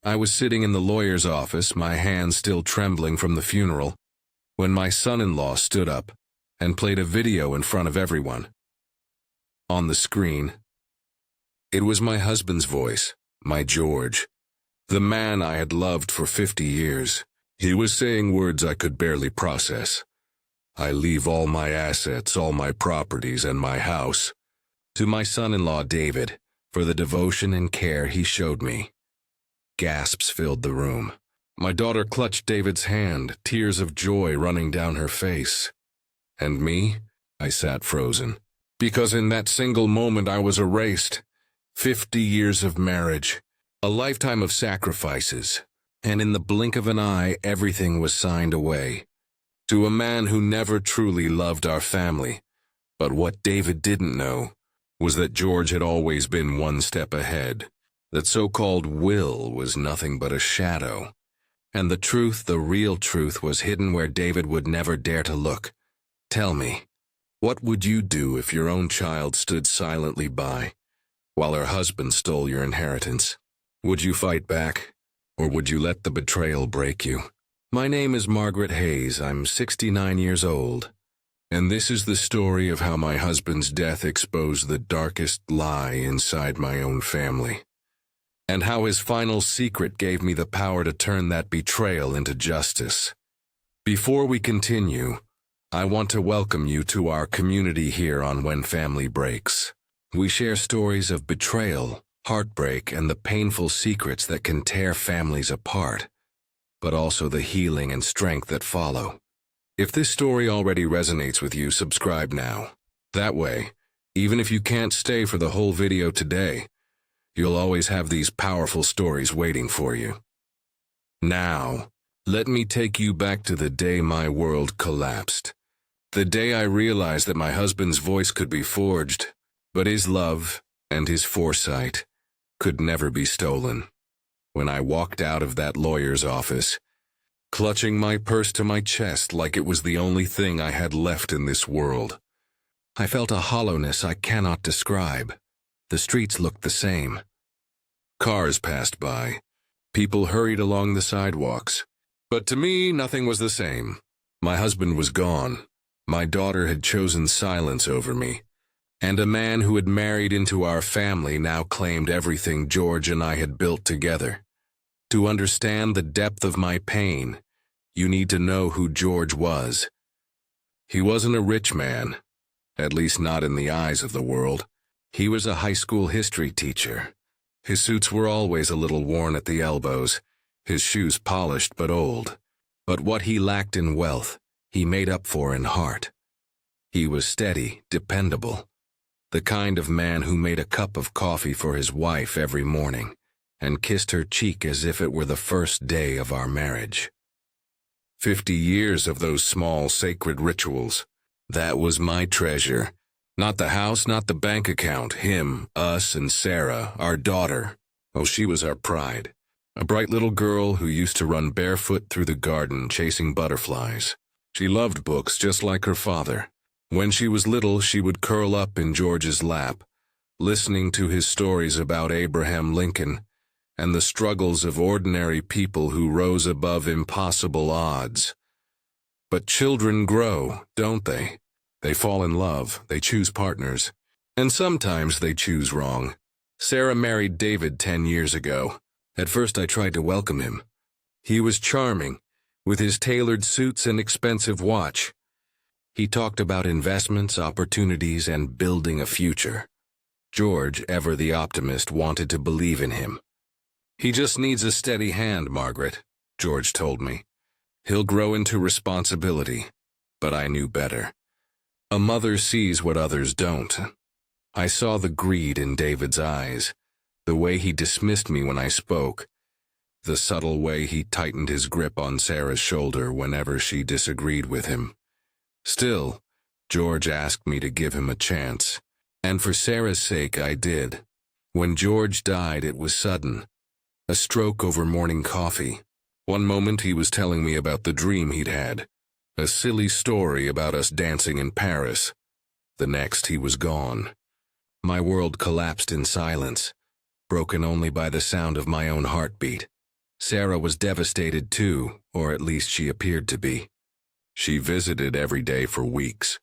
I was sitting in the lawyer's office, my hands still trembling from the funeral, when my son-in-law stood up and played a video in front of everyone. On the screen, it was my husband's voice, my George, the man I had loved for 50 years. He was saying words I could barely process. I leave all my assets, all my properties, and my house to my son-in-law David for the devotion and care he showed me. Gasps filled the room. My daughter clutched David's hand, tears of joy running down her face. And me? I sat frozen, because in that single moment I was erased. 50 years of marriage, a lifetime of sacrifices, and in the blink of an eye everything was signed away. To a man who never truly loved our family. But what David didn't know was that George had always been one step ahead. That so-called will was nothing but a shadow. And the truth, the real truth, was hidden where David would never dare to look. Tell me, what would you do if your own child stood silently by while her husband stole your inheritance? Would you fight back, or would you let the betrayal break you? My name is Margaret Hayes. I'm 69 years old, and this is the story of how my husband's death exposed the darkest lie inside my own family, and how his final secret gave me the power to turn that betrayal into justice. Before we continue, I want to welcome you to our community here on When Family Breaks. We share stories of betrayal, heartbreak, and the painful secrets that can tear families apart, but also the healing and strength that follow. If this story already resonates with you, subscribe now. That way, even if you can't stay for the whole video today, you'll always have these powerful stories waiting for you. Now, let me take you back to the day my world collapsed. The day I realized that my husband's voice could be forged, but his love and his foresight could never be stolen. When I walked out of that lawyer's office, clutching my purse to my chest like it was the only thing I had left in this world, I felt a hollowness I cannot describe. The streets looked the same. Cars passed by. People hurried along the sidewalks. But to me, nothing was the same. My husband was gone. My daughter had chosen silence over me. And a man who had married into our family now claimed everything George and I had built together. To understand the depth of my pain, you need to know who George was. He wasn't a rich man, at least not in the eyes of the world. He was a high school history teacher. His suits were always a little worn at the elbows, his shoes polished but old. But what he lacked in wealth, he made up for in heart. He was steady, dependable, the kind of man who made a cup of coffee for his wife every morning and kissed her cheek as if it were the first day of our marriage. 50 years of those small, sacred rituals. That was my treasure. Not the house, not the bank account. Him, us, and Sarah, our daughter. Oh, she was our pride. A bright little girl who used to run barefoot through the garden chasing butterflies. She loved books just like her father. When she was little, she would curl up in George's lap, listening to his stories about Abraham Lincoln and the struggles of ordinary people who rose above impossible odds. But children grow, don't they? They fall in love, they choose partners, and sometimes they choose wrong. Sarah married David 10 years ago. At first I tried to welcome him. He was charming, with his tailored suits and expensive watch. He talked about investments, opportunities, and building a future. George, ever the optimist, wanted to believe in him. He just needs a steady hand, Margaret, George told me. He'll grow into responsibility. But I knew better. A mother sees what others don't. I saw the greed in David's eyes, the way he dismissed me when I spoke, the subtle way he tightened his grip on Sarah's shoulder whenever she disagreed with him. Still, George asked me to give him a chance, and for Sarah's sake I did. When George died, it was sudden. A stroke over morning coffee. One moment he was telling me about the dream he'd had, a silly story about us dancing in Paris. The next he was gone. My world collapsed in silence, broken only by the sound of my own heartbeat. Sarah was devastated too, or at least she appeared to be. She visited every day for weeks.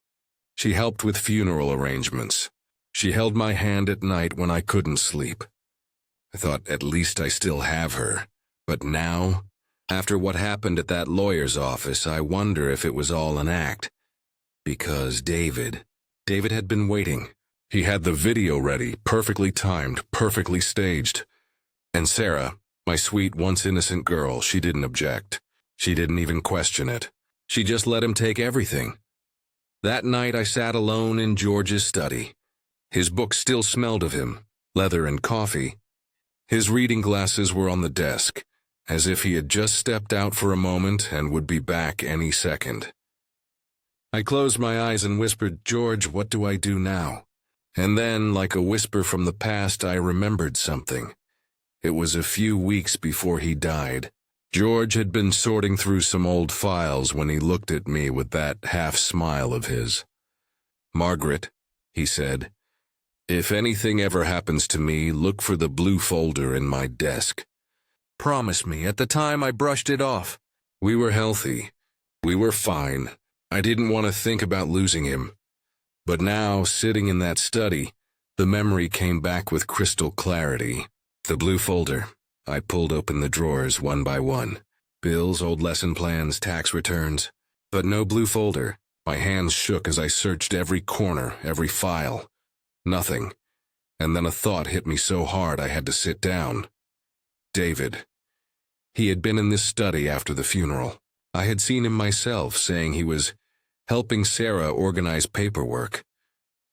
She helped with funeral arrangements. She held my hand at night when I couldn't sleep. I thought at least I still have her. But now, after what happened at that lawyer's office, I wonder if it was all an act. Because David had been waiting. He had the video ready, perfectly timed, perfectly staged. And Sarah, my sweet, once innocent girl, she didn't object. She didn't even question it. She just let him take everything. That night I sat alone in George's study. His book still smelled of him, leather and coffee. His reading glasses were on the desk, as if he had just stepped out for a moment and would be back any second. I closed my eyes and whispered, "George, what do I do now?" And then, like a whisper from the past, I remembered something. It was a few weeks before he died. George had been sorting through some old files when he looked at me with that half-smile of his. "Margaret," he said, "if anything ever happens to me, look for the blue folder in my desk." Promise me. At the time, I brushed it off. We were healthy. We were fine. I didn't want to think about losing him. But now, sitting in that study, the memory came back with crystal clarity. The blue folder. I pulled open the drawers one by one. Bills, old lesson plans, tax returns. But no blue folder. My hands shook as I searched every corner, every file. Nothing. And then a thought hit me so hard I had to sit down. David. He had been in this study after the funeral. I had seen him myself, saying he was helping Sarah organize paperwork.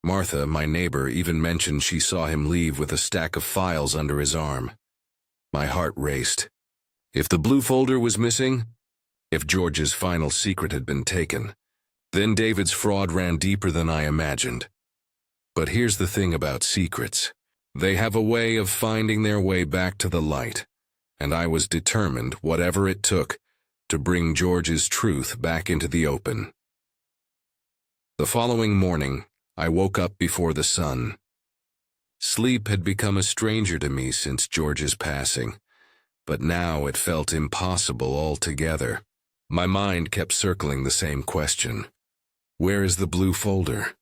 Martha, my neighbor, even mentioned she saw him leave with a stack of files under his arm. My heart raced. If the blue folder was missing, if George's final secret had been taken, then David's fraud ran deeper than I imagined. But here's the thing about secrets. They have a way of finding their way back to the light, and I was determined, whatever it took, to bring George's truth back into the open. The following morning, I woke up before the sun. Sleep had become a stranger to me since George's passing, but now it felt impossible altogether. My mind kept circling the same question. Where is the blue folder?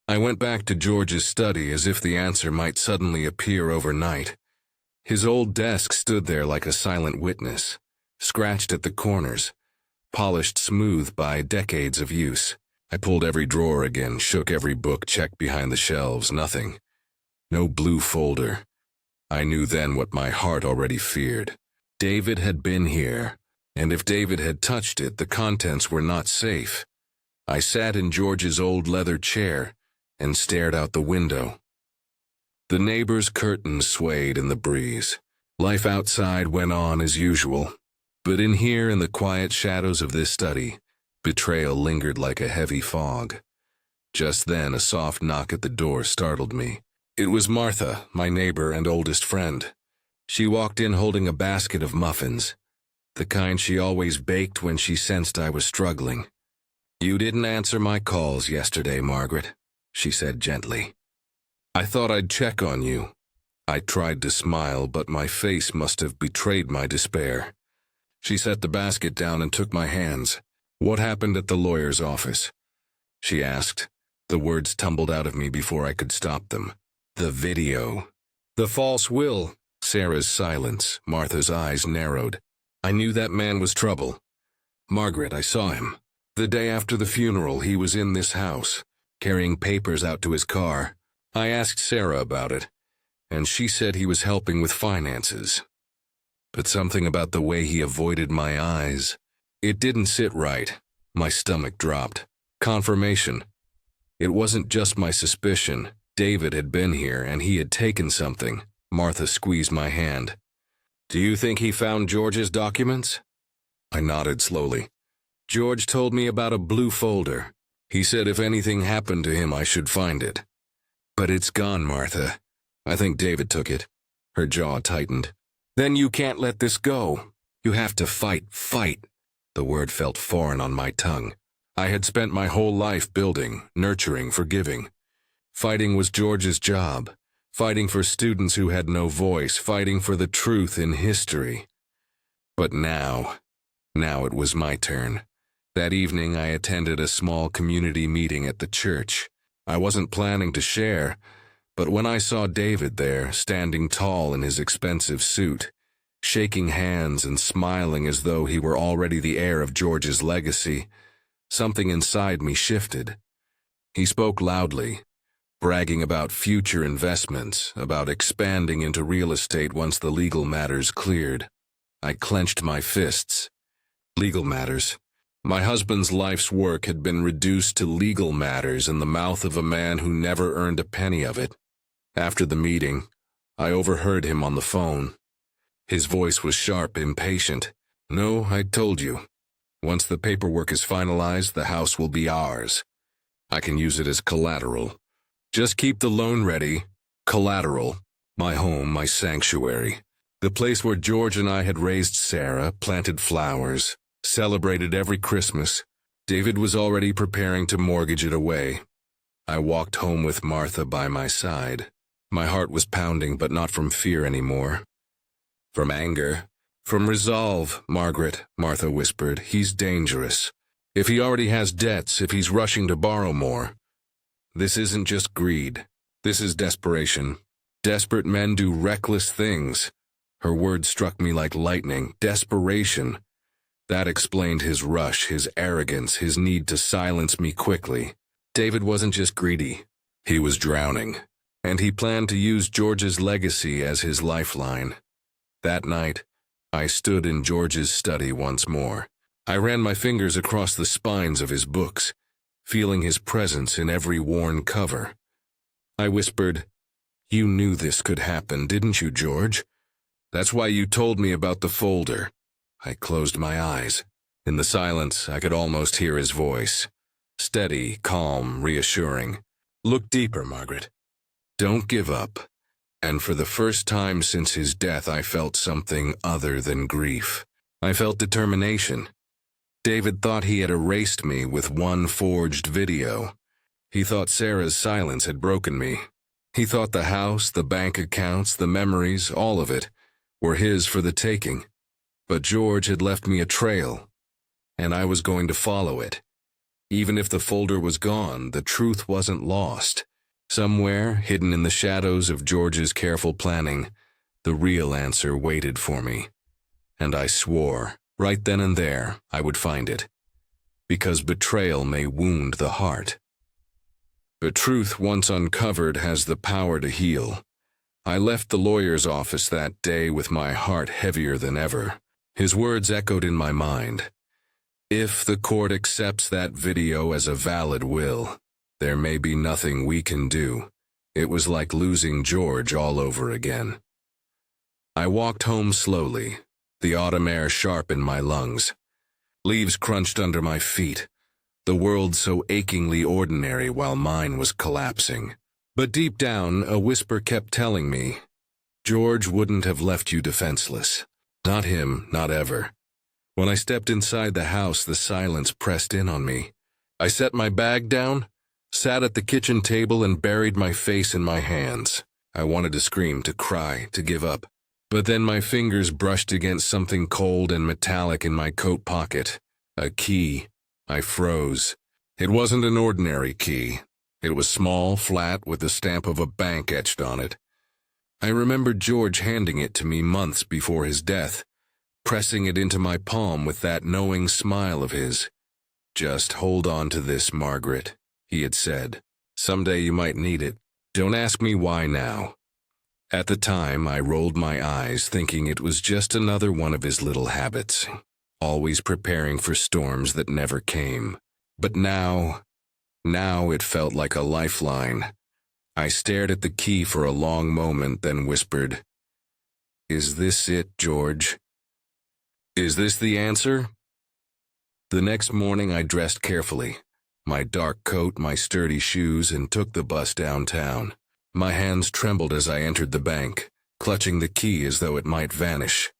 I went back to George's study as if the answer might suddenly appear overnight. His old desk stood there like a silent witness, scratched at the corners, polished smooth by decades of use. I pulled every drawer again, shook every book, checked behind the shelves, nothing. No blue folder. I knew then what my heart already feared. David had been here, and if David had touched it, the contents were not safe. I sat in George's old leather chair and stared out the window. The neighbor's curtains swayed in the breeze. Life outside went on as usual, but in here, in the quiet shadows of this study, betrayal lingered like a heavy fog. Just then, a soft knock at the door startled me. It was Martha, my neighbor and oldest friend. She walked in holding a basket of muffins, the kind she always baked when she sensed I was struggling. "You didn't answer my calls yesterday, Margaret," she said gently. "I thought I'd check on you." I tried to smile, but my face must have betrayed my despair. She set the basket down and took my hands. "What happened at the lawyer's office?" she asked. The words tumbled out of me before I could stop them. "The video. The false will." Sarah's silence, Martha's eyes narrowed. I knew that man was trouble. "Margaret, I saw him. The day after the funeral, he was in this house, carrying papers out to his car. I asked Sarah about it, and she said he was helping with finances. But something about the way he avoided my eyes, it didn't sit right." My stomach dropped. Confirmation. It wasn't just my suspicion. David had been here, and he had taken something. Martha squeezed my hand. "Do you think he found George's documents?" I nodded slowly. "George told me about a blue folder. He said if anything happened to him, I should find it." "But it's gone, Martha. I think David took it." Her jaw tightened. "Then you can't let this go. You have to fight." The word felt foreign on my tongue. I had spent my whole life building, nurturing, forgiving. Fighting was George's job. Fighting for students who had no voice, fighting for the truth in history. But now it was my turn. That evening I attended a small community meeting at the church. I wasn't planning to share, but when I saw David there, standing tall in his expensive suit, shaking hands and smiling as though he were already the heir of George's legacy, something inside me shifted. He spoke loudly, bragging about future investments, about expanding into real estate once the legal matters cleared. I clenched my fists. Legal matters. My husband's life's work had been reduced to legal matters in the mouth of a man who never earned a penny of it. After the meeting, I overheard him on the phone. His voice was sharp, impatient. "No, I told you. Once the paperwork is finalized, the house will be ours. I can use it as collateral. Just keep the loan ready. Collateral. My home, my sanctuary. The place where George and I had raised Sarah, planted flowers, celebrated every Christmas. David was already preparing to mortgage it away. I walked home with Martha by my side. My heart was pounding, but not from fear anymore. From anger. From resolve, Margaret, Martha whispered. He's dangerous. If he already has debts, if he's rushing to borrow more. This isn't just greed. This is desperation. Desperate men do reckless things. Her words struck me like lightning. Desperation. That explained his rush, his arrogance, his need to silence me quickly. David wasn't just greedy. He was drowning. And he planned to use George's legacy as his lifeline. That night, I stood in George's study once more. I ran my fingers across the spines of his books, feeling his presence in every worn cover. I whispered, "You knew this could happen, didn't you, George? That's why you told me about the folder." I closed my eyes. In the silence, I could almost hear his voice. Steady, calm, reassuring. "Look deeper, Margaret. Don't give up." And for the first time since his death, I felt something other than grief. I felt determination. David thought he had erased me with one forged video. He thought Sarah's silence had broken me. He thought the house, the bank accounts, the memories, all of it, were his for the taking. But George had left me a trail, and I was going to follow it. Even if the folder was gone, the truth wasn't lost. Somewhere, hidden in the shadows of George's careful planning, the real answer waited for me. And I swore, right then and there, I would find it. Because betrayal may wound the heart. But truth once uncovered has the power to heal. I left the lawyer's office that day with my heart heavier than ever. His words echoed in my mind. If the court accepts that video as a valid will, there may be nothing we can do. It was like losing George all over again. I walked home slowly, the autumn air sharp in my lungs. Leaves crunched under my feet, the world so achingly ordinary while mine was collapsing. But deep down, a whisper kept telling me, George wouldn't have left you defenseless. Not him, not ever. When I stepped inside the house, the silence pressed in on me. I set my bag down, sat at the kitchen table and buried my face in my hands. I wanted to scream, to cry, to give up. But then my fingers brushed against something cold and metallic in my coat pocket. A key. I froze. It wasn't an ordinary key. It was small, flat, with the stamp of a bank etched on it. I remembered George handing it to me months before his death, pressing it into my palm with that knowing smile of his. "Just hold on to this, Margaret," he had said. "Someday you might need it. Don't ask me why now." At the time, I rolled my eyes, thinking it was just another one of his little habits, always preparing for storms that never came. But now it felt like a lifeline. I stared at the key for a long moment, then whispered, "Is this it, George? Is this the answer?" The next morning I dressed carefully, my dark coat, my sturdy shoes, and took the bus downtown. My hands trembled as I entered the bank, clutching the key as though it might vanish.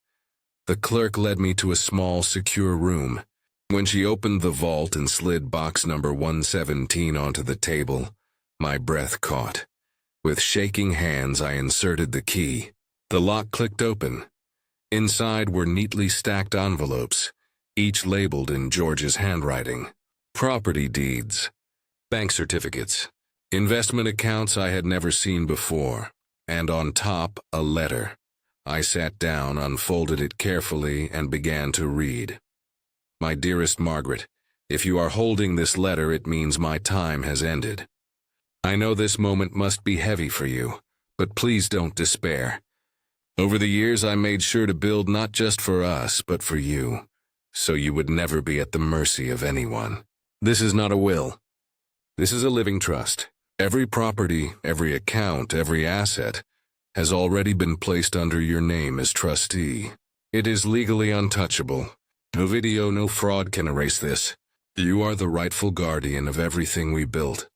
The clerk led me to a small, secure room. When she opened the vault and slid box number 117 onto the table, my breath caught. With shaking hands, I inserted the key. The lock clicked open. Inside were neatly stacked envelopes, each labeled in George's handwriting. Property deeds, bank certificates, investment accounts I had never seen before, and on top, a letter. I sat down, unfolded it carefully, and began to read. My dearest Margaret, if you are holding this letter, it means my time has ended. I know this moment must be heavy for you, but please don't despair. Over the years, I made sure to build not just for us, but for you, so you would never be at the mercy of anyone. This is not a will. This is a living trust. Every property, every account, every asset has already been placed under your name as trustee. It is legally untouchable. No video, no fraud can erase this. You are the rightful guardian of everything we built.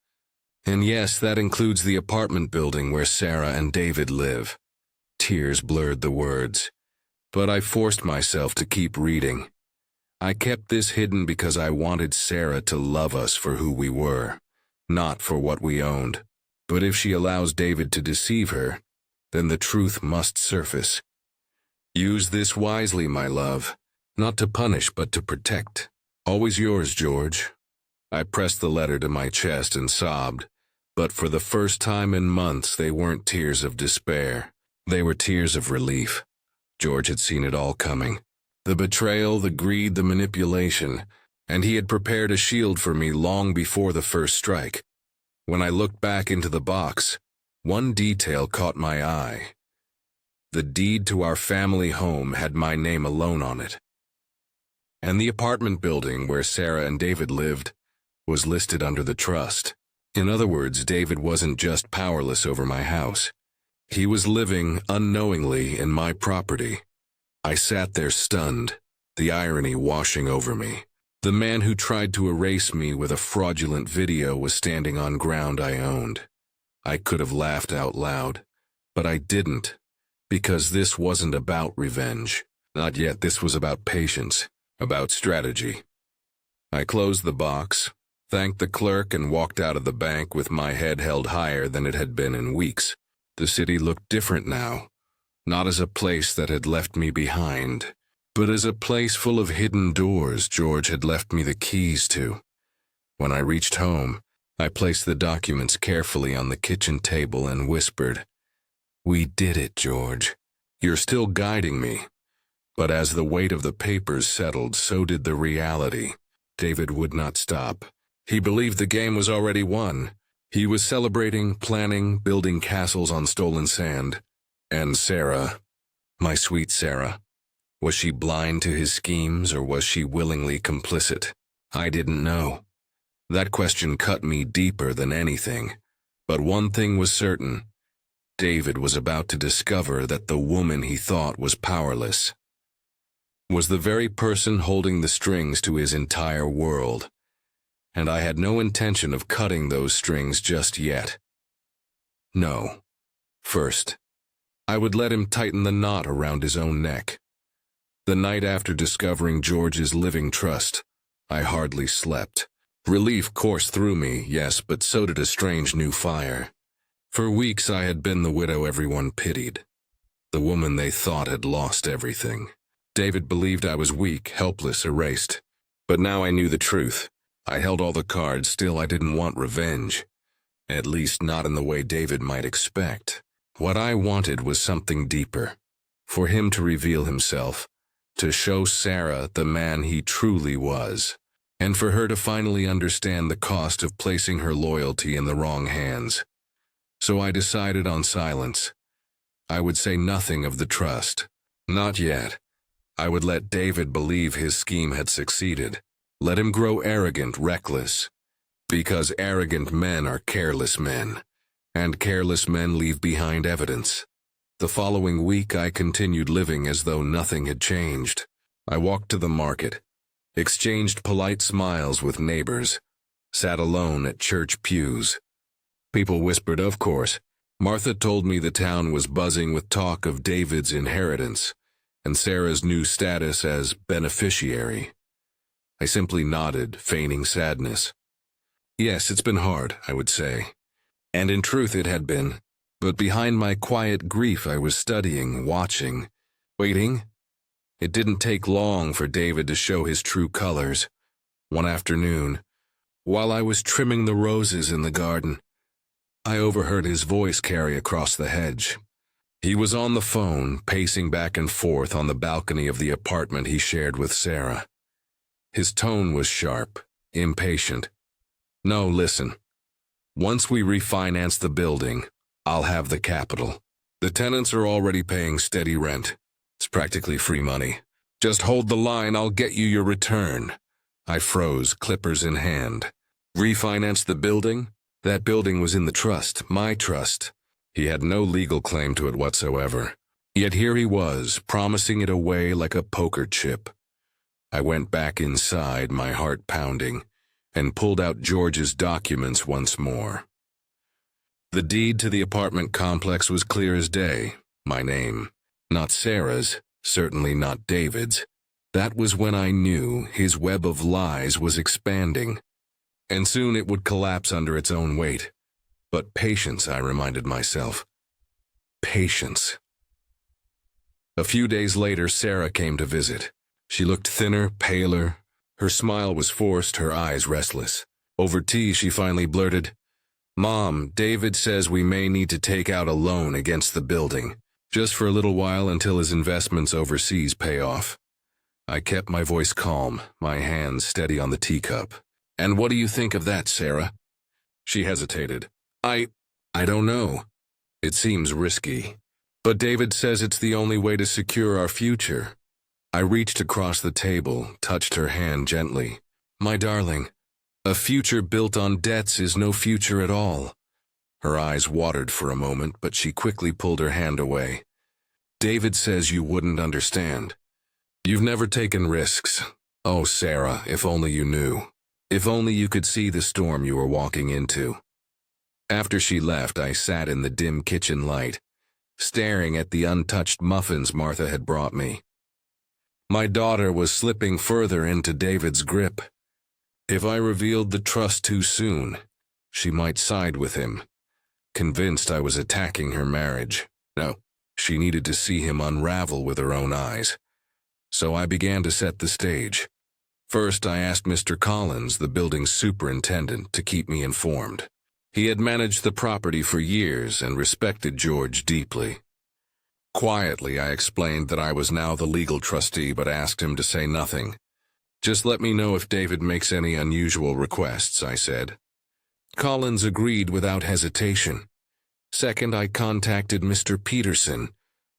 And yes, that includes the apartment building where Sarah and David live. Tears blurred the words, but I forced myself to keep reading. I kept this hidden because I wanted Sarah to love us for who we were, not for what we owned. But if she allows David to deceive her, then the truth must surface. Use this wisely, my love, not to punish but to protect. Always yours, George. I pressed the letter to my chest and sobbed, but for the first time in months they weren't tears of despair. They were tears of relief. George had seen it all coming. The betrayal, the greed, the manipulation, and he had prepared a shield for me long before the first strike. When I looked back into the box, one detail caught my eye. The deed to our family home had my name alone on it. And the apartment building where Sarah and David lived was listed under the trust. In other words, David wasn't just powerless over my house. He was living unknowingly in my property. I sat there stunned, the irony washing over me. The man who tried to erase me with a fraudulent video was standing on ground I owned. I could have laughed out loud, but I didn't, because this wasn't about revenge. Not yet. This was about patience, about strategy. I closed the box, thanked the clerk, and walked out of the bank with my head held higher than it had been in weeks. The city looked different now, not as a place that had left me behind, but as a place full of hidden doors George had left me the keys to. When I reached home, I placed the documents carefully on the kitchen table and whispered, "We did it, George. You're still guiding me." But as the weight of the papers settled, so did the reality. David would not stop. He believed the game was already won. He was celebrating, planning, building castles on stolen sand. And Sarah, my sweet Sarah, was she blind to his schemes, or was she willingly complicit? I didn't know. That question cut me deeper than anything. But one thing was certain. David was about to discover that the woman he thought was powerless was the very person holding the strings to his entire world. And I had no intention of cutting those strings just yet. No. First, I would let him tighten the knot around his own neck. The night after discovering George's living trust, I hardly slept. Relief coursed through me, yes, but so did a strange new fire. For weeks I had been the widow everyone pitied, the woman they thought had lost everything. David believed I was weak, helpless, erased. But now I knew the truth. I held all the cards, still I didn't want revenge. At least not in the way David might expect. What I wanted was something deeper. For him to reveal himself, to show Sarah the man he truly was, and for her to finally understand the cost of placing her loyalty in the wrong hands. So I decided on silence. I would say nothing of the trust. Not yet. I would let David believe his scheme had succeeded. Let him grow arrogant, reckless. Because arrogant men are careless men, and careless men leave behind evidence. The following week I continued living as though nothing had changed. I walked to the market, exchanged polite smiles with neighbors, sat alone at church pews. People whispered, of course. Martha told me the town was buzzing with talk of David's inheritance, and Sarah's new status as beneficiary. I simply nodded, feigning sadness. Yes, it's been hard, I would say. And in truth it had been. But behind my quiet grief I was studying, watching, waiting, It didn't take long for David to show his true colors. One afternoon, while I was trimming the roses in the garden, I overheard his voice carry across the hedge. He was on the phone, pacing back and forth on the balcony of the apartment he shared with Sarah. His tone was sharp, impatient. "No, listen. Once we refinance the building, I'll have the capital. The tenants are already paying steady rent. It's practically free money. Just hold the line, I'll get you your return." I froze, clippers in hand. Refinance the building? That building was in the trust, my trust. He had no legal claim to it whatsoever. Yet here he was, promising it away like a poker chip. I went back inside, my heart pounding, and pulled out George's documents once more. The deed to the apartment complex was clear as day, my name. Not Sarah's, certainly not David's. That was when I knew his web of lies was expanding, and soon it would collapse under its own weight. But patience, I reminded myself. Patience. A few days later, Sarah came to visit. She looked thinner, paler. Her smile was forced, her eyes restless. Over tea, she finally blurted, "Mom, David says we may need to take out a loan against the building, just for a little while until his investments overseas pay off." I kept my voice calm, my hands steady on the teacup. "And what do you think of that, Sarah?" She hesitated. I don't know. It seems risky. But David says it's the only way to secure our future." I reached across the table, touched her hand gently. "My darling, a future built on debts is no future at all." Her eyes watered for a moment, but she quickly pulled her hand away. "David says you wouldn't understand. You've never taken risks. Oh, Sarah, if only you knew. If only you could see the storm you were walking into." After she left, I sat in the dim kitchen light, staring at the untouched muffins Martha had brought me. My daughter was slipping further into David's grip. If I revealed the trust too soon, she might side with him, convinced I was attacking her marriage. No, she needed to see him unravel with her own eyes. So I began to set the stage. First, I asked Mr. Collins, the building's superintendent, to keep me informed. He had managed the property for years and respected George deeply. Quietly, I explained that I was now the legal trustee, but asked him to say nothing. "Just let me know if David makes any unusual requests," I said. Collins agreed without hesitation. Second, I contacted Mr. Peterson,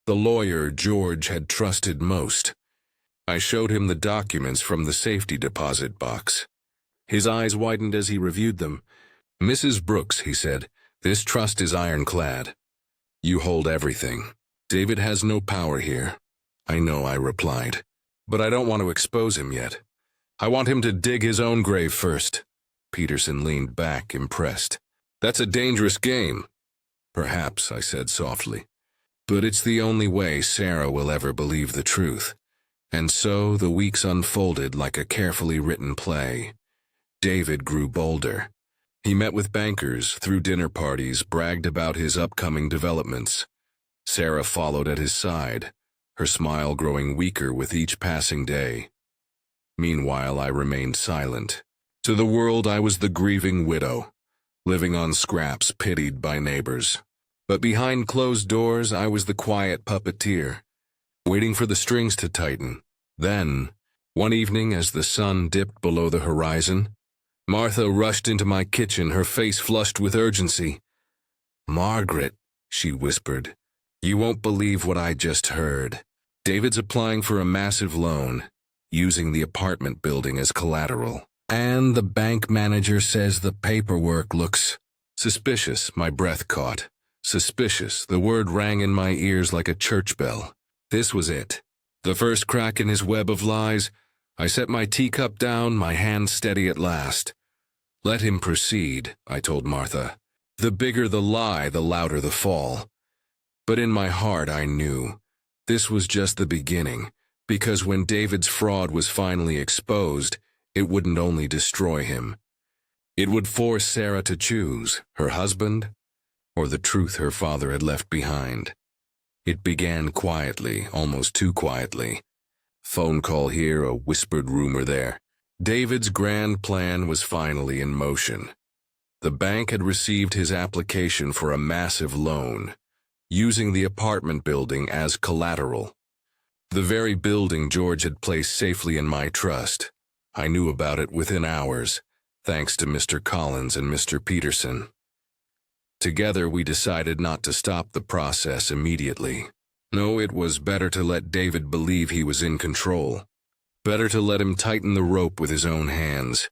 the lawyer George had trusted most. I showed him the documents from the safety deposit box. His eyes widened as he reviewed them. "Mrs. Brooks," he said, "this trust is ironclad. You hold everything. David has no power here." "I know," I replied, "but I don't want to expose him yet. I want him to dig his own grave first." Peterson leaned back, impressed. "That's a dangerous game." "Perhaps," I said softly, "but it's the only way Sarah will ever believe the truth." And so the weeks unfolded like a carefully written play. David grew bolder. He met with bankers, threw dinner parties, bragged about his upcoming developments. Sarah followed at his side, her smile growing weaker with each passing day. Meanwhile, I remained silent. To the world, I was the grieving widow, living on scraps, pitied by neighbors. But behind closed doors, I was the quiet puppeteer, waiting for the strings to tighten. Then, one evening as the sun dipped below the horizon, Martha rushed into my kitchen, her face flushed with urgency. "Margaret," she whispered, "you won't believe what I just heard. David's applying for a massive loan, using the apartment building as collateral. And the bank manager says the paperwork looks suspicious." My breath caught. Suspicious. The word rang in my ears like a church bell. This was it. The first crack in his web of lies. I set my teacup down, my hand steady at last. "Let him proceed," I told Martha. "The bigger the lie, the louder the fall." But in my heart I knew this was just the beginning, because when David's fraud was finally exposed, it wouldn't only destroy him. It would force Sarah to choose, her husband or the truth her father had left behind. It began quietly, almost too quietly. Phone call here, a whispered rumor there. David's grand plan was finally in motion. The bank had received his application for a massive loan, using the apartment building as collateral. The very building George had placed safely in my trust. I knew about it within hours, thanks to Mr. Collins and Mr. Peterson. Together, we decided not to stop the process immediately. No, it was better to let David believe he was in control. Better to let him tighten the rope with his own hands.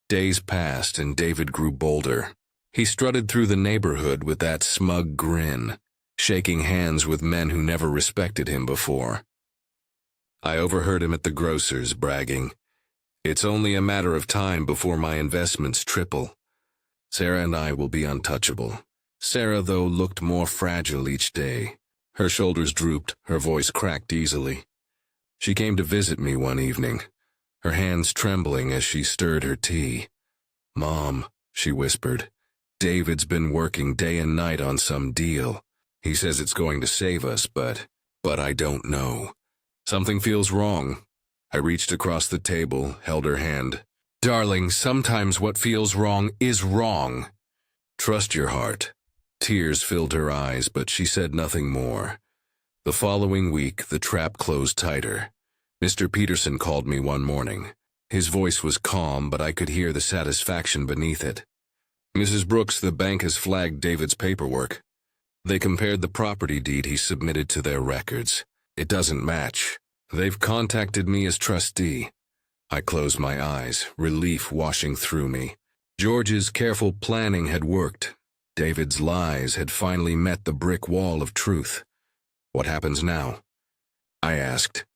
Days passed and David grew bolder. He strutted through the neighborhood with that smug grin, shaking hands with men who never respected him before. I overheard him at the grocer's bragging, "It's only a matter of time before my investments triple. Sarah and I will be untouchable." Sarah, though, looked more fragile each day. Her shoulders drooped, her voice cracked easily. She came to visit me one evening, her hands trembling as she stirred her tea. "Mom," she whispered, "David's been working day and night on some deal. He says it's going to save us, but I don't know. Something feels wrong." I reached across the table, held her hand. "Darling, sometimes what feels wrong is wrong. Trust your heart." Tears filled her eyes, but she said nothing more. The following week, the trap closed tighter. Mr. Peterson called me one morning. His voice was calm, but I could hear the satisfaction beneath it. "Mrs. Brooks, the bank has flagged David's paperwork. They compared the property deed he submitted to their records. It doesn't match. They've contacted me as trustee." I closed my eyes, relief washing through me. George's careful planning had worked. David's lies had finally met the brick wall of truth. "What happens now?" I asked.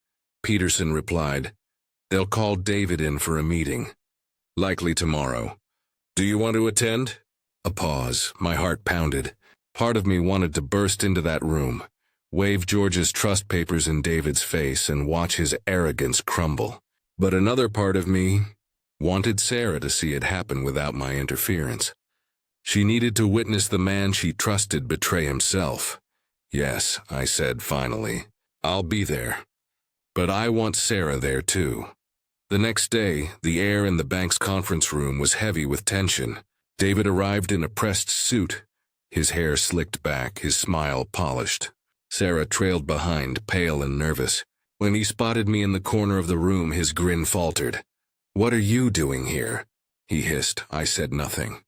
Peterson replied, "They'll call David in for a meeting. Likely tomorrow. Do you want to attend?" A pause. My heart pounded. Part of me wanted to burst into that room, wave George's trust papers in David's face, and watch his arrogance crumble. But another part of me wanted Sarah to see it happen without my interference. She needed to witness the man she trusted betray himself. "Yes," I said finally, "I'll be there. But I want Sarah there too." The next day, the air in the bank's conference room was heavy with tension. David arrived in a pressed suit, his hair slicked back, his smile polished. Sarah trailed behind, pale and nervous. When he spotted me in the corner of the room, his grin faltered. "What are you doing here?" he hissed. I said nothing.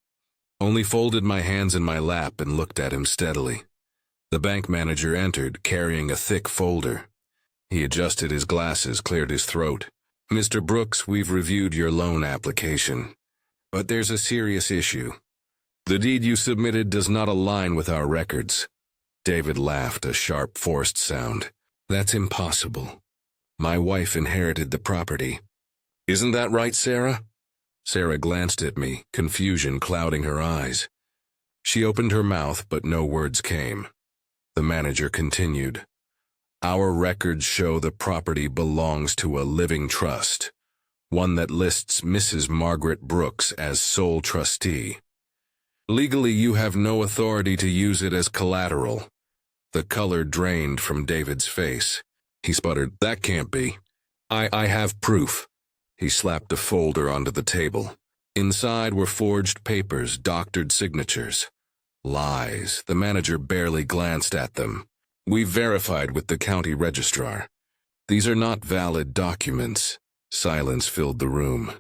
Only folded my hands in my lap and looked at him steadily. The bank manager entered, carrying a thick folder. He adjusted his glasses, cleared his throat. "Mr. Brooks, we've reviewed your loan application. But there's a serious issue. The deed you submitted does not align with our records." David laughed, a sharp, forced sound. "That's impossible. My wife inherited the property." "Isn't that right, Sarah?" Sarah glanced at me, confusion clouding her eyes. She opened her mouth, but no words came. The manager continued. "Our records show the property belongs to a living trust, one that lists Mrs. Margaret Brooks as sole trustee. Legally, you have no authority to use it as collateral." The color drained from David's face. He sputtered, "That can't be. I have proof." He slapped a folder onto the table. Inside were forged papers, doctored signatures. Lies. The manager barely glanced at them. "We've verified with the county registrar. These are not valid documents." Silence filled the room.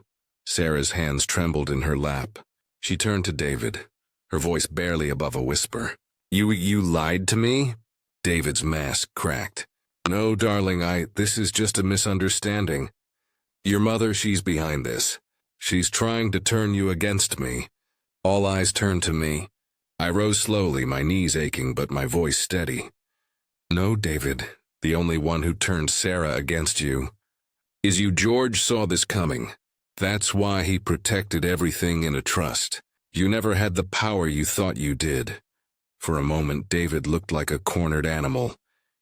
Sarah's hands trembled in her lap. She turned to David, her voice barely above a whisper. You lied to me?" David's mask cracked. "No, darling, this is just a misunderstanding. Your mother, she's behind this. She's trying to turn you against me." All eyes turned to me. I rose slowly, my knees aching but my voice steady. "No, David, the only one who turned Sarah against you is you. George saw this coming. That's why he protected everything in a trust. You never had the power you thought you did." For a moment, David looked like a cornered animal,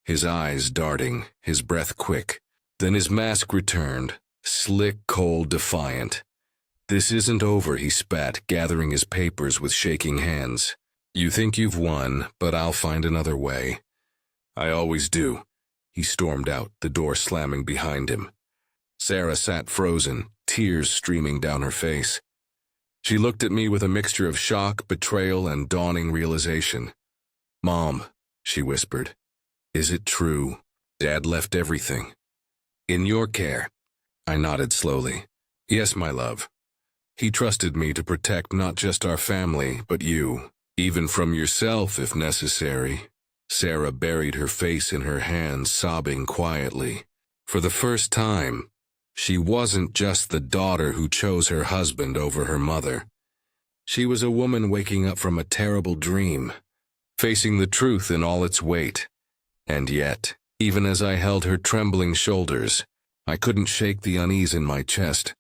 his eyes darting, his breath quick. Then his mask returned, slick, cold, defiant. "This isn't over," he spat, gathering his papers with shaking hands. "You think you've won, but I'll find another way. I always do. He stormed out, the door slamming behind him. Sarah sat frozen, tears streaming down her face. She looked at me with a mixture of shock, betrayal, and dawning realization. "Mom," she whispered, "is it true? Dad left everything. In your care." I nodded slowly. "Yes, my love. He trusted me to protect not just our family, but you, even from yourself if necessary." Sarah buried her face in her hands, sobbing quietly. For the first time, she wasn't just the daughter who chose her husband over her mother. She was a woman waking up from a terrible dream, facing the truth in all its weight. And yet, even as I held her trembling shoulders, I couldn't shake the unease in my chest,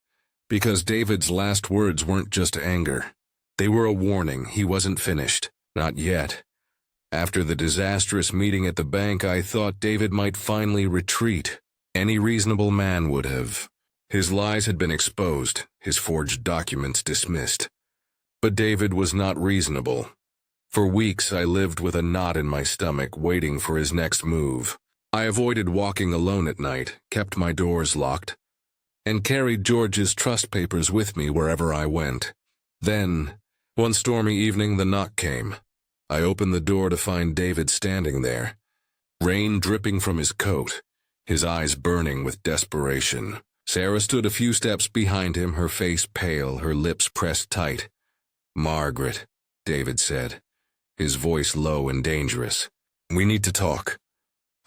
because David's last words weren't just anger. They were a warning. He wasn't finished. Not yet. After the disastrous meeting at the bank, I thought David might finally retreat. Any reasonable man would have. His lies had been exposed, his forged documents dismissed. But David was not reasonable. For weeks I lived with a knot in my stomach, waiting for his next move. I avoided walking alone at night, kept my doors locked, and carried George's trust papers with me wherever I went. Then, one stormy evening, the knock came. I opened the door to find David standing there, rain dripping from his coat, his eyes burning with desperation. Sarah stood a few steps behind him, her face pale, her lips pressed tight. "Margaret," David said, his voice low and dangerous. "We need to talk."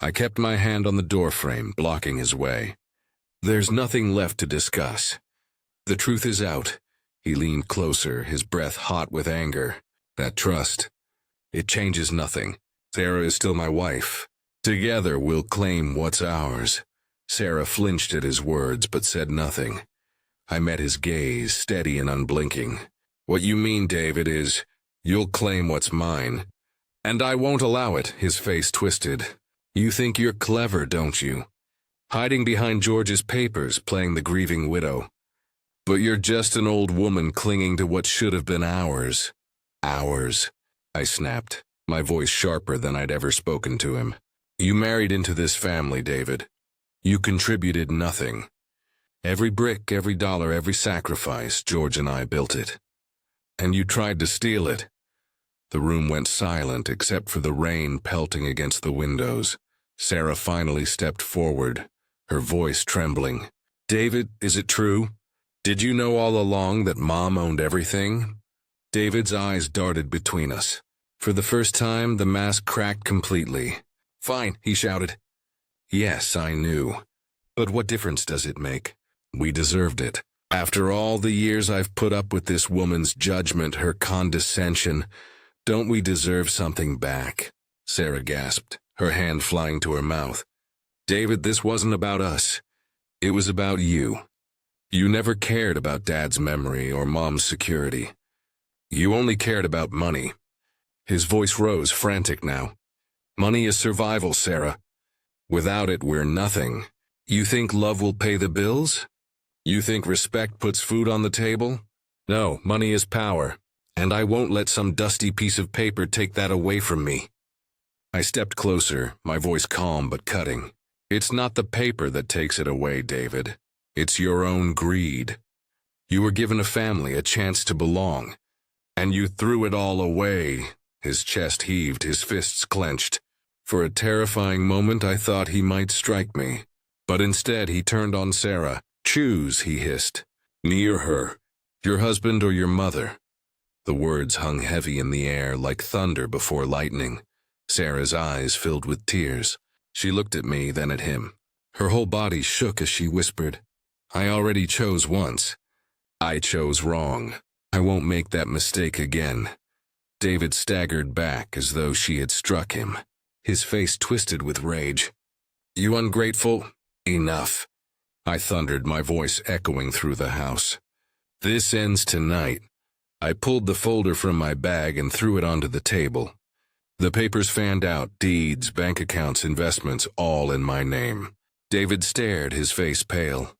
I kept my hand on the doorframe, blocking his way. "There's nothing left to discuss. The truth is out." He leaned closer, his breath hot with anger. "That trust, it changes nothing. Sarah is still my wife. Together we'll claim what's ours." Sarah flinched at his words, but said nothing. I met his gaze, steady and unblinking. "What you mean, David, is you'll claim what's mine. And I won't allow it." His face twisted. "You think you're clever, don't you? Hiding behind George's papers, playing the grieving widow. But you're just an old woman clinging to what should have been ours." "Ours," I snapped, my voice sharper than I'd ever spoken to him. "You married into this family, David. You contributed nothing. Every brick, every dollar, every sacrifice, George and I built it. And you tried to steal it." The room went silent except for the rain pelting against the windows. Sarah finally stepped forward, her voice trembling. "David, is it true? Did you know all along that Mom owned everything?" David's eyes darted between us. For the first time, the mask cracked completely. "Fine," he shouted. "Yes, I knew. But what difference does it make? We deserved it. After all the years I've put up with this woman's judgment, her condescension, don't we deserve something back?" Sarah gasped, her hand flying to her mouth. "David, this wasn't about us. It was about you. You never cared about Dad's memory or Mom's security. You only cared about money." His voice rose, frantic now. "Money is survival, Sarah. Without it, we're nothing. You think love will pay the bills? You think respect puts food on the table? No, money is power, and I won't let some dusty piece of paper take that away from me." I stepped closer, my voice calm but cutting. "It's not the paper that takes it away, David. It's your own greed. You were given a family, a chance to belong, and you threw it all away." His chest heaved, his fists clenched. For a terrifying moment I thought he might strike me, but instead he turned on Sarah. "Choose," he hissed. "Me or her? Your husband or your mother?" The words hung heavy in the air like thunder before lightning. Sarah's eyes filled with tears. She looked at me, then at him. Her whole body shook as she whispered, "I already chose once. I chose wrong. I won't make that mistake again." David staggered back as though she had struck him. His face twisted with rage. "You ungrateful! Enough!" I thundered, my voice echoing through the house. "This ends tonight." I pulled the folder from my bag and threw it onto the table. The papers fanned out, deeds, bank accounts, investments, all in my name. David stared, his face pale.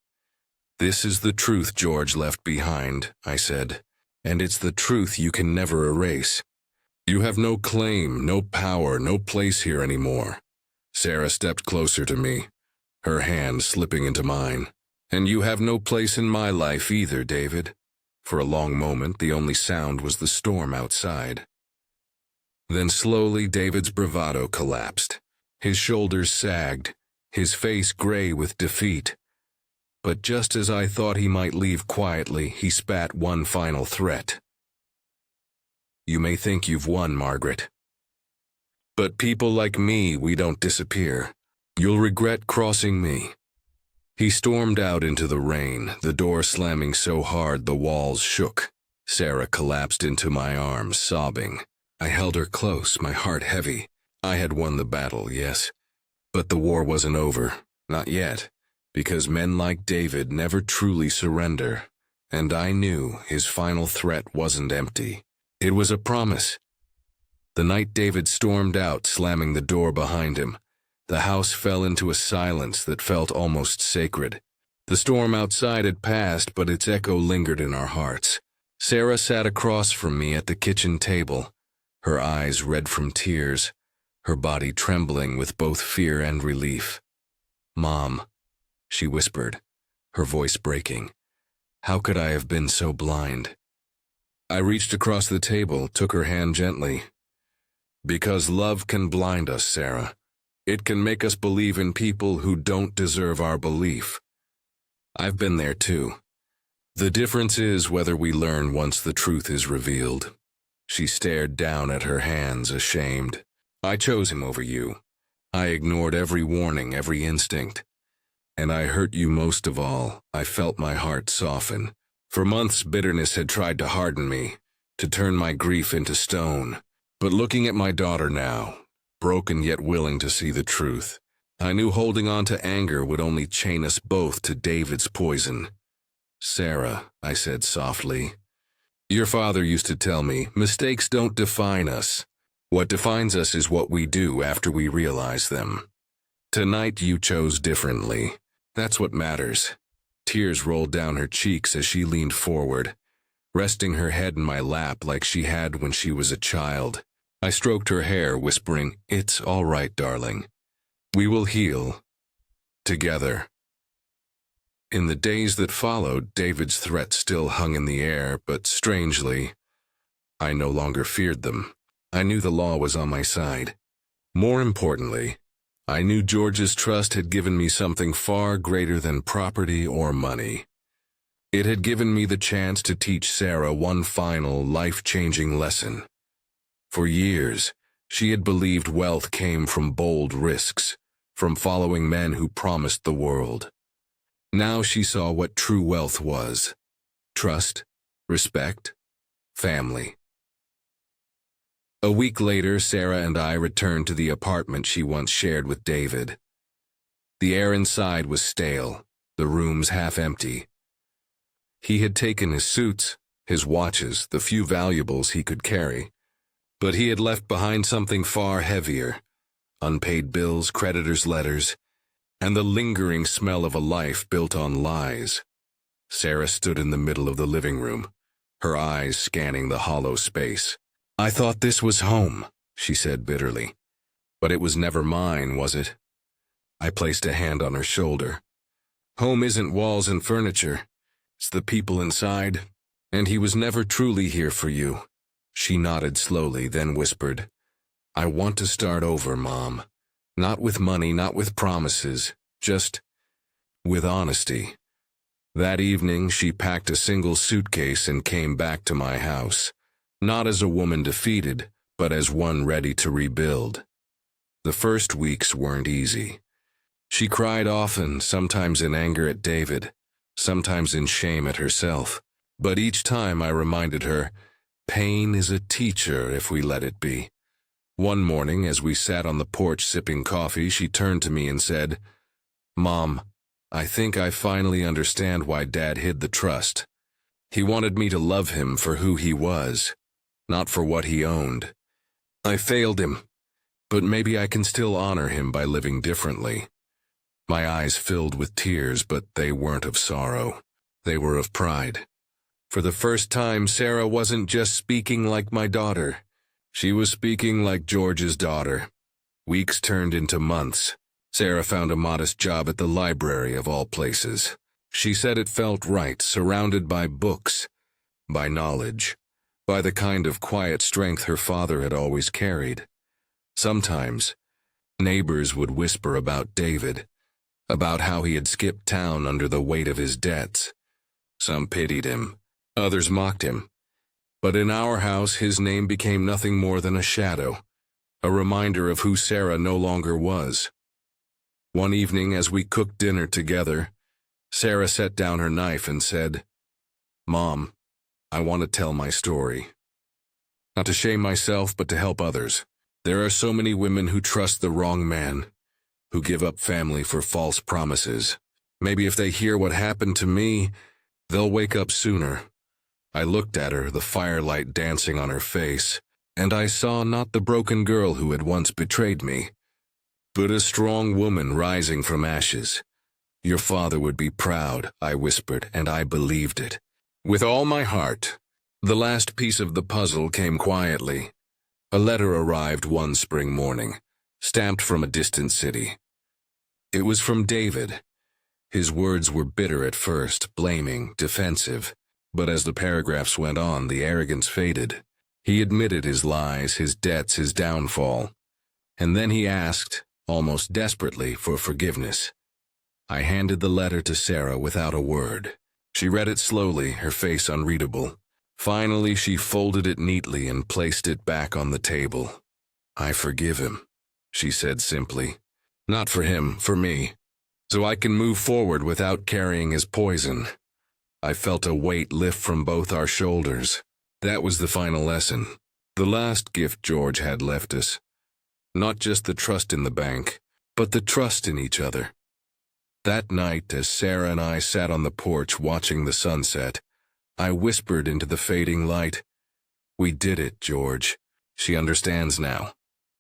"This is the truth George left behind," I said, "and it's the truth you can never erase. You have no claim, no power, no place here anymore. Sarah stepped closer to me, her hand slipping into mine. "And you have no place in my life either, David." For a long moment, the only sound was the storm outside. Then slowly, David's bravado collapsed. His shoulders sagged, his face gray with defeat. But just as I thought he might leave quietly, he spat one final threat. "You may think you've won, Margaret. But people like me, we don't disappear. You'll regret crossing me." He stormed out into the rain, the door slamming so hard the walls shook. Sarah collapsed into my arms, sobbing. I held her close, my heart heavy. I had won the battle, yes. But the war wasn't over. Not yet. Because men like David never truly surrender. And I knew his final threat wasn't empty. It was a promise. The night David stormed out, slamming the door behind him, the house fell into a silence that felt almost sacred. The storm outside had passed, but its echo lingered in our hearts. Sarah sat across from me at the kitchen table, her eyes red from tears, her body trembling with both fear and relief. "Mom," she whispered, her voice breaking. "How could I have been so blind?" I reached across the table, took her hand gently. "Because love can blind us, Sarah. It can make us believe in people who don't deserve our belief. I've been there too. The difference is whether we learn once the truth is revealed." She stared down at her hands, ashamed. "I chose him over you. I ignored every warning, every instinct. And I hurt you most of all." I felt my heart soften. For months, bitterness had tried to harden me, to turn my grief into stone. But looking at my daughter now, broken yet willing to see the truth, I knew holding on to anger would only chain us both to David's poison. "Sarah," I said softly, "your father used to tell me, mistakes don't define us. What defines us is what we do after we realize them. Tonight you chose differently. That's what matters." Tears rolled down her cheeks as she leaned forward, resting her head in my lap like she had when she was a child. I stroked her hair, whispering, "It's all right, darling. We will heal. Together." In the days that followed, David's threats still hung in the air, but strangely, I no longer feared them. I knew the law was on my side. More importantly, I knew George's trust had given me something far greater than property or money. It had given me the chance to teach Sarah one final, life-changing lesson. For years, she had believed wealth came from bold risks, from following men who promised the world. Now she saw what true wealth was: trust, respect, family. A week later, Sarah and I returned to the apartment she once shared with David. The air inside was stale, the rooms half empty. He had taken his suits, his watches, the few valuables he could carry. But he had left behind something far heavier: unpaid bills, creditors' letters, and the lingering smell of a life built on lies. Sarah stood in the middle of the living room, her eyes scanning the hollow space. "I thought this was home," she said bitterly. "But it was never mine, was it?" I placed a hand on her shoulder. "Home isn't walls and furniture. It's the people inside, and he was never truly here for you." She nodded slowly, then whispered, "I want to start over, Mom. Not with money, not with promises, just with honesty." That evening, she packed a single suitcase and came back to my house, not as a woman defeated, but as one ready to rebuild. The first weeks weren't easy. She cried often, sometimes in anger at David, sometimes in shame at herself. But each time I reminded her, pain is a teacher if we let it be. One morning, as we sat on the porch sipping coffee, she turned to me and said, "Mom, I think I finally understand why Dad hid the trust. He wanted me to love him for who he was, not for what he owned. I failed him, but maybe I can still honor him by living differently." My eyes filled with tears, but they weren't of sorrow. They were of pride. For the first time, Sarah wasn't just speaking like my daughter. She was speaking like George's daughter. Weeks turned into months. Sarah found a modest job at the library of all places. She said it felt right, surrounded by books, by knowledge, by the kind of quiet strength her father had always carried. Sometimes, neighbors would whisper about David, about how he had skipped town under the weight of his debts. Some pitied him, others mocked him. But in our house, his name became nothing more than a shadow, a reminder of who Sarah no longer was. One evening, as we cooked dinner together, Sarah set down her knife and said, "Mom, I want to tell my story. Not to shame myself, but to help others. There are so many women who trust the wrong man, who give up family for false promises. Maybe if they hear what happened to me, they'll wake up sooner." I looked at her, the firelight dancing on her face, and I saw not the broken girl who had once betrayed me, but a strong woman rising from ashes. "Your father would be proud," I whispered, and I believed it. With all my heart. The last piece of the puzzle came quietly. A letter arrived one spring morning, stamped from a distant city. It was from David. His words were bitter at first, blaming, defensive, but as the paragraphs went on, the arrogance faded. He admitted his lies, his debts, his downfall, and then he asked, almost desperately, for forgiveness. I handed the letter to Sarah without a word. She read it slowly, her face unreadable. Finally, she folded it neatly and placed it back on the table. "I forgive him," she said simply. "Not for him, for me. So I can move forward without carrying his poison." I felt a weight lift from both our shoulders. That was the final lesson. The last gift George had left us. Not just the trust in the bank, but the trust in each other. That night, as Sarah and I sat on the porch watching the sunset, I whispered into the fading light, "We did it, George. She understands now."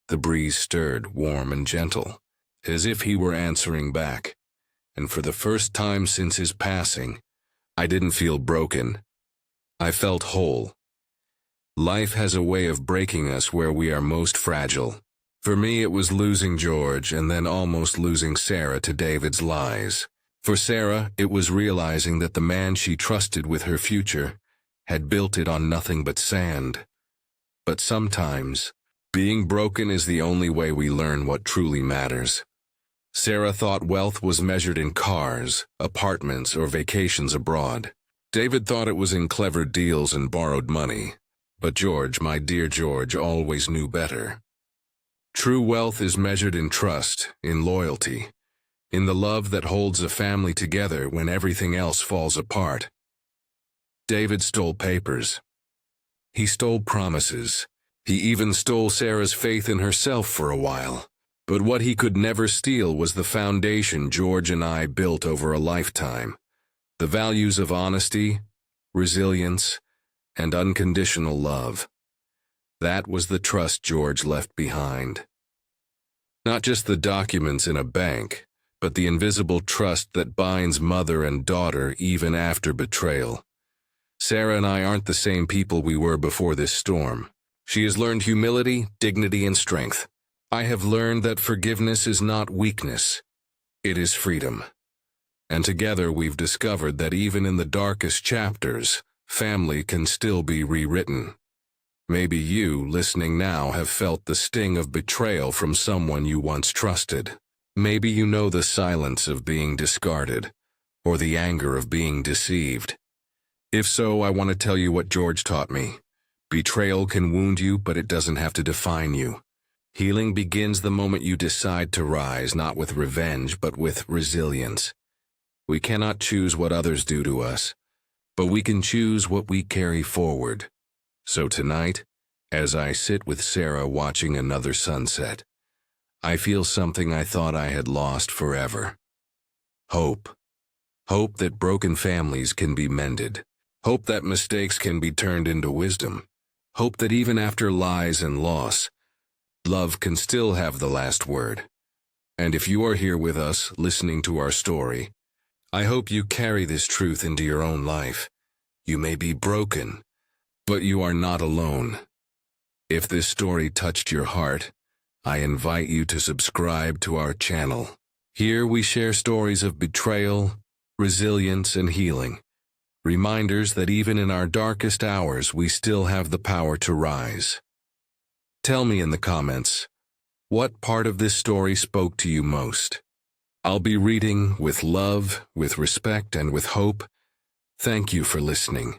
The breeze stirred, warm and gentle, as if he were answering back. And for the first time since his passing, I didn't feel broken. I felt whole. Life has a way of breaking us where we are most fragile. For me, it was losing George and then almost losing Sarah to David's lies. For Sarah, it was realizing that the man she trusted with her future had built it on nothing but sand. But sometimes, being broken is the only way we learn what truly matters. Sarah thought wealth was measured in cars, apartments, or vacations abroad. David thought it was in clever deals and borrowed money. But George, my dear George, always knew better. True wealth is measured in trust, in loyalty, in the love that holds a family together when everything else falls apart. David stole papers. He stole promises. He even stole Sarah's faith in herself for a while. But what he could never steal was the foundation George and I built over a lifetime. The values of honesty, resilience, and unconditional love. That was the trust George left behind. Not just the documents in a bank, but the invisible trust that binds mother and daughter even after betrayal. Sarah and I aren't the same people we were before this storm. She has learned humility, dignity, and strength. I have learned that forgiveness is not weakness. It is freedom. And together we've discovered that even in the darkest chapters, family can still be rewritten. Maybe you, listening now, have felt the sting of betrayal from someone you once trusted. Maybe you know the silence of being discarded, or the anger of being deceived. If so, I want to tell you what George taught me. Betrayal can wound you, but it doesn't have to define you. Healing begins the moment you decide to rise, not with revenge, but with resilience. We cannot choose what others do to us, but we can choose what we carry forward. So tonight, as I sit with Sarah watching another sunset, I feel something I thought I had lost forever. Hope. Hope that broken families can be mended. Hope that mistakes can be turned into wisdom. Hope that even after lies and loss, love can still have the last word. And if you are here with us, listening to our story, I hope you carry this truth into your own life. You may be broken, but you are not alone. If this story touched your heart, I invite you to subscribe to our channel. Here we share stories of betrayal, resilience, and healing. Reminders that even in our darkest hours, we still have the power to rise. Tell me in the comments, what part of this story spoke to you most? I'll be reading with love, with respect, and with hope. Thank you for listening.